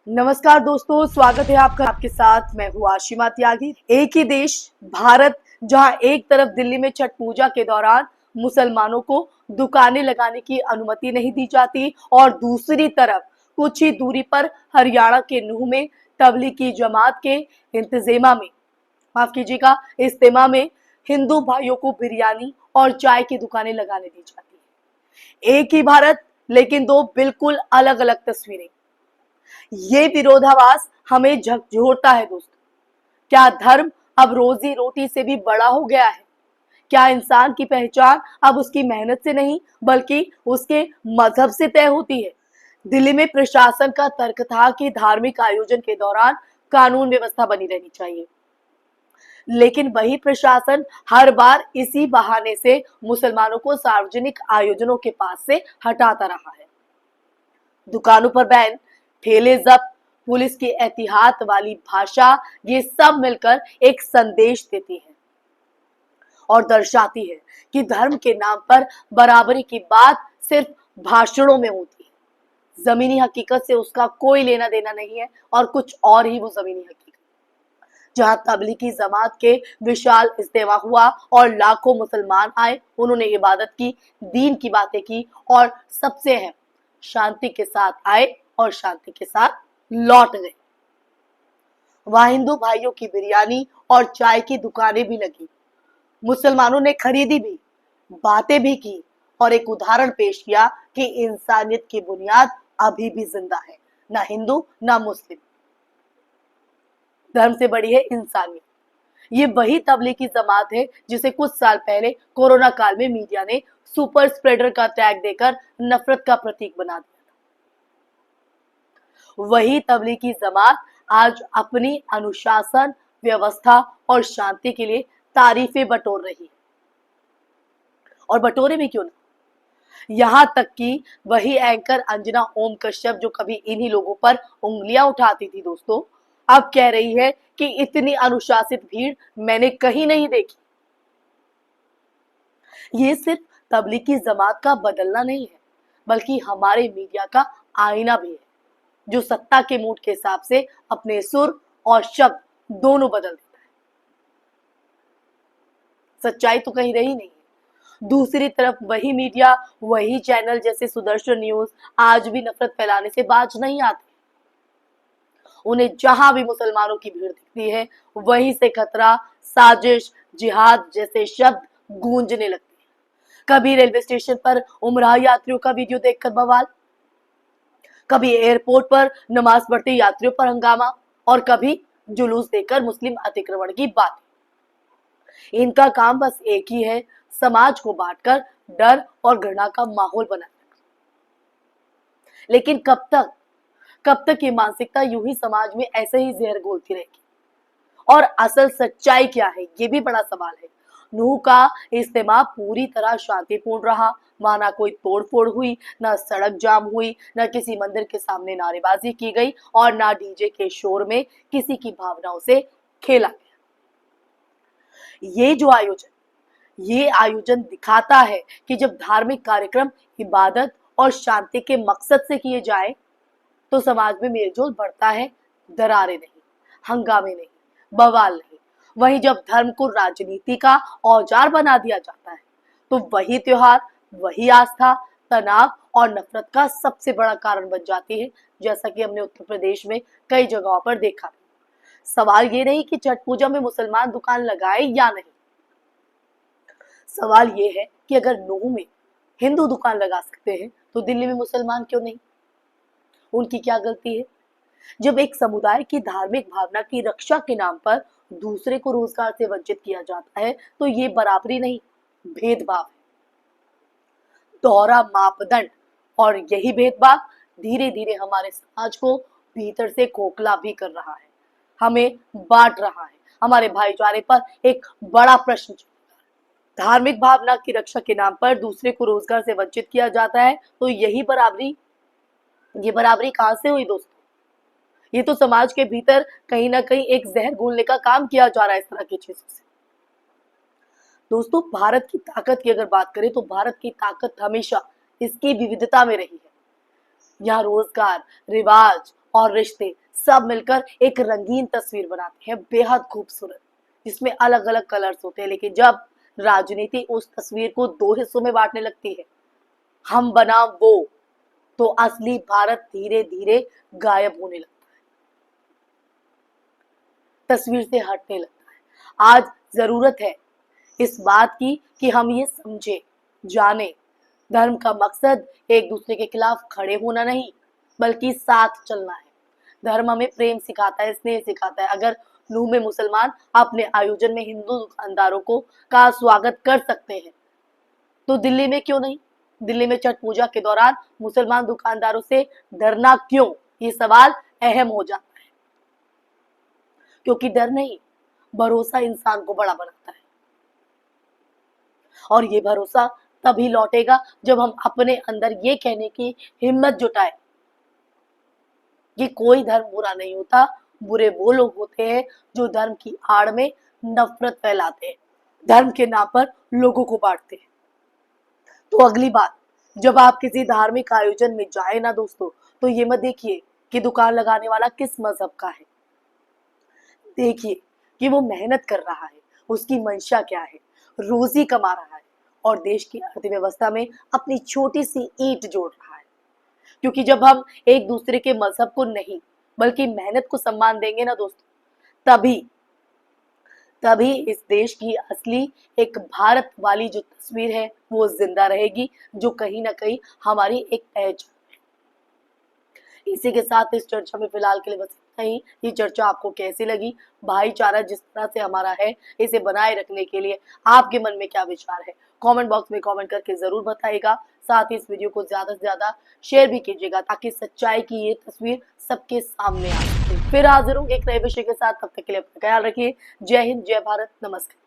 नमस्कार दोस्तों, स्वागत है आपका। आपके साथ मैं हूँ आशिमा त्यागी। एक ही देश भारत, जहां एक तरफ दिल्ली में छठ पूजा के दौरान मुसलमानों को दुकानें लगाने की अनुमति नहीं दी जाती और दूसरी तरफ कुछ ही दूरी पर हरियाणा के नूंह में तबलीगी जमात के इंतजेमा में माफ कीजिएगा इज्तिमा में हिंदू भाइयों को बिरयानी और चाय की दुकानें लगाने दी जाती है। एक ही भारत, लेकिन दो बिल्कुल अलग अलग तस्वीरें। ये विरोधाभास हमें झकझोरता है दोस्तों। क्या धर्म अब रोजी रोटी से भी बड़ा हो गया है? क्या इंसान की पहचान अब उसकी मेहनत से नहीं बल्कि उसके मजहब से तय होती है? दिल्ली में प्रशासन का तर्क था कि धार्मिक आयोजन के दौरान कानून व्यवस्था बनी रहनी चाहिए, लेकिन वही प्रशासन हर बार इसी बहाने से मुसलमानों को सार्वजनिक आयोजनों के पास से हटाता रहा है। दुकानों पर बैन, ठेले जब्त, पुलिस की एहतियात वाली भाषा, ये सब मिलकर एक संदेश देती है और दर्शाती है कि धर्म के नाम पर बराबरी की बात सिर्फ भाषणों में होती है। जमीनी हकीकत से उसका कोई लेना देना नहीं है और कुछ और ही वो जमीनी हकीकत। जहां तबलीगी जमात के विशाल इज्तिमा हुआ और लाखों मुसलमान आए, उन्होंने इबादत की, दीन की बातें की और सबसे अहम, शांति के साथ आए और शांति के साथ लौट गए। वहां हिंदू भाइयों की बिरयानी और चाय की दुकानें भी लगी, मुसलमानों ने खरीदी भी, बातें भी की और एक उदाहरण पेश किया कि इंसानियत की बुनियाद अभी भी जिंदा है। ना हिंदू ना मुस्लिम, धर्म से बड़ी है इंसानियत। ये वही तबलीगी जमात है जिसे कुछ साल पहले कोरोना काल में मीडिया ने सुपर स्प्रेडर का टैग देकर नफरत का प्रतीक बना दिया। वही तबलीगी जमात आज अपनी अनुशासन, व्यवस्था और शांति के लिए तारीफें बटोर रही है। और बटोरे भी क्यों ना, यहां तक कि वही एंकर अंजना ओम कश्यप, जो कभी इन्हीं लोगों पर उंगलियां उठाती थी दोस्तों, अब कह रही है कि इतनी अनुशासित भीड़ मैंने कहीं नहीं देखी। ये सिर्फ तबलीगी जमात का बदलना नहीं है, बल्कि हमारे मीडिया का आईना भी है, जो सत्ता के मूड के हिसाब से अपने सुर और शब्द दोनों बदल देता है। सच्चाई तो कहीं रही नहीं है। दूसरी तरफ वही मीडिया, वही चैनल जैसे सुदर्शन न्यूज आज भी नफरत फैलाने से बाज नहीं आते। उन्हें जहां भी मुसलमानों की भीड़ दिखती है, वहीं से खतरा, साजिश, जिहाद जैसे शब्द गूंजने लगते हैं। कभी रेलवे स्टेशन पर उमराह यात्रियों का वीडियो देखकर बवाल, कभी एयरपोर्ट पर नमाज पढ़ते यात्रियों पर हंगामा और कभी जुलूस देकर मुस्लिम अतिक्रमण की बात। इनका काम बस एक ही है, समाज को बांटकर डर और घृणा का माहौल बनाना। लेकिन कब तक ये मानसिकता यूं ही समाज में ऐसे ही जहर घोलती रहेगी? और असल सच्चाई क्या है, ये भी बड़ा सवाल है। नूह का इज्तिमा पूरी तरह शांतिपूर्ण रहा। वहां ना कोई तोड़फोड़ हुई, ना सड़क जाम हुई, ना किसी मंदिर के सामने नारेबाजी की गई और ना डीजे के शोर में किसी की भावनाओं से खेला गया। ये आयोजन दिखाता है कि जब धार्मिक कार्यक्रम इबादत और शांति के मकसद से किए जाए तो समाज में मेलजोल बढ़ता है, दरारें नहीं, हंगामे नहीं, बवाल नहीं। वहीं जब धर्म को राजनीति का औजार बना दिया जाता है तो वही त्योहार, वही आस्था, तनाव और नफरत का सबसे बड़ा कारण बन जाती है, जैसा कि हमने उत्तर प्रदेश में कई जगहों पर देखा। सवाल ये नहीं कि छठ पूजा में मुसलमान दुकान लगाए या नहीं, सवाल ये है कि अगर नूह में हिंदू दुकान लगा सकते हैं तो दिल्ली में मुसलमान क्यों नहीं? उनकी क्या गलती है? जब एक समुदाय की धार्मिक भावना की रक्षा के नाम पर दूसरे को रोजगार से वंचित किया जाता है तो ये बराबरी नहीं, भेदभाव है। दोहरा मापदंड, और यही भेदभाव धीरे धीरे हमारे समाज को भीतर से खोखला भी कर रहा है, हमें बांट रहा है। हमारे भाईचारे पर एक बड़ा प्रश्न चिन्ह। धार्मिक भावना की रक्षा के नाम पर दूसरे को रोजगार से वंचित किया जाता है तो ये बराबरी कहां से हुई दोस्तों? ये तो समाज के भीतर कहीं ना कहीं एक जहर घोलने का काम किया जा रहा है इस तरह की चीजों से। दोस्तों, भारत की ताकत की अगर बात करें तो भारत की ताकत हमेशा इसकी विविधता में रही है। यहाँ रोजगार, रिवाज और रिश्ते सब मिलकर एक रंगीन तस्वीर बनाते हैं, बेहद खूबसूरत, जिसमें अलग अलग कलर्स होते हैं। लेकिन जब राजनीति उस तस्वीर को दो हिस्सों में बांटने लगती है, हम बनाम वो, तो असली भारत धीरे धीरे गायब होने लगता है, तस्वीर से हटने लगता है। आज जरूरत है इस बात की कि हम ये समझे, जाने, धर्म का मकसद एक दूसरे के खिलाफ खड़े होना नहीं, बल्कि साथ चलना है। धर्म हमें प्रेम सिखाता है, स्नेह सिखाता है। अगर नूह में मुसलमान अपने आयोजन में हिंदू दुकानदारों को का स्वागत कर सकते हैं, तो दिल्ली में क्यों नहीं? दिल्ली में छठ पूजा के दौरान मुसलमान दुकानदारों से डरना क्यों? ये सवाल अहम हो जाता है, क्योंकि डर नहीं, भरोसा इंसान को बड़ा बनाता है। और ये भरोसा तभी लौटेगा जब हम अपने अंदर ये कहने की हिम्मत जुटाए कि कोई धर्म बुरा नहीं होता, बुरे वो लोग होते हैं जो धर्म की आड़ में नफरत फैलाते हैं, धर्म के नाम पर लोगों को बांटते हैं। तो अगली बार जब आप किसी धार्मिक आयोजन में जाए ना दोस्तों, तो ये मत देखिए कि दुकान लगाने वाला किस मजहब का है, देखिए कि वो मेहनत कर रहा है, उसकी मंशा क्या है, रोजी कमा रहा है और देश की अर्थव्यवस्था में अपनी छोटी सी ईंट जोड़ रहा है। क्योंकि जब हम एक दूसरे के मजहब को नहीं, बल्कि मेहनत को सम्मान देंगे ना दोस्तों, तभी तभी इस देश की असली एक भारत वाली जो तस्वीर है वो जिंदा रहेगी, जो कहीं ना कहीं हमारी एक पहचान है। इसी के साथ इस चर्चा में फिलहाल के लिए बस इतना ही। ये चर्चा आपको कैसी लगी? भाईचारा जिस तरह से हमारा है, इसे बनाए रखने के लिए आपके मन में क्या विचार है? कमेंट बॉक्स में कमेंट करके जरूर बताइएगा। साथ ही इस वीडियो को ज्यादा से ज्यादा शेयर भी कीजिएगा, ताकि सच्चाई की ये तस्वीर सबके सामने आ सके। फिर हाजिर होंगे एक नए विषय के साथ, तब तक के लिए अपना ख्याल रखिए। जय हिंद, जय भारत, नमस्कार।